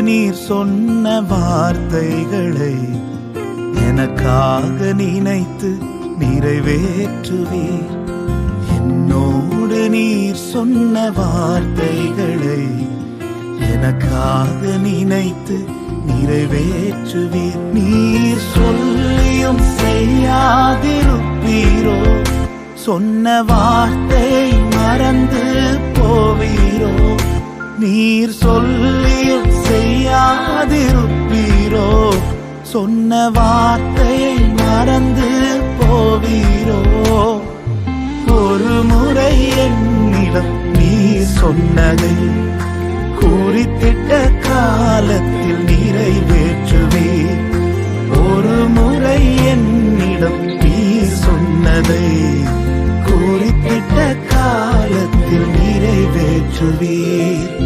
நீர் சொன்ன வார்த்தைகளை எனக்காக நினைத்து நிறைவேற்றுவீர். என்னோடு நீர் சொன்ன வார்த்தைகளை எனக்காக நினைத்து நிறைவேற்றுவீர். நீர் சொல்லியும் செய்யாதிருப்பீரோ? சொன்ன வார்த்தை மறந்து போவீரோ? நீர் சொல்லியும் செய்யாதிருப்பீரோ? சொன்ன வார்த்தையை மறந்து போவீரோ? ஒரு முறை என்னிடம் நீர் சொன்னதை குறித்திட்ட காலத்தில் நிறைவேற்றுவீர். ஒரு முறை என்னிடம் நீர் சொன்னதை குறித்திட்ட காலத்தில் நிறைவேற்றுவீர்.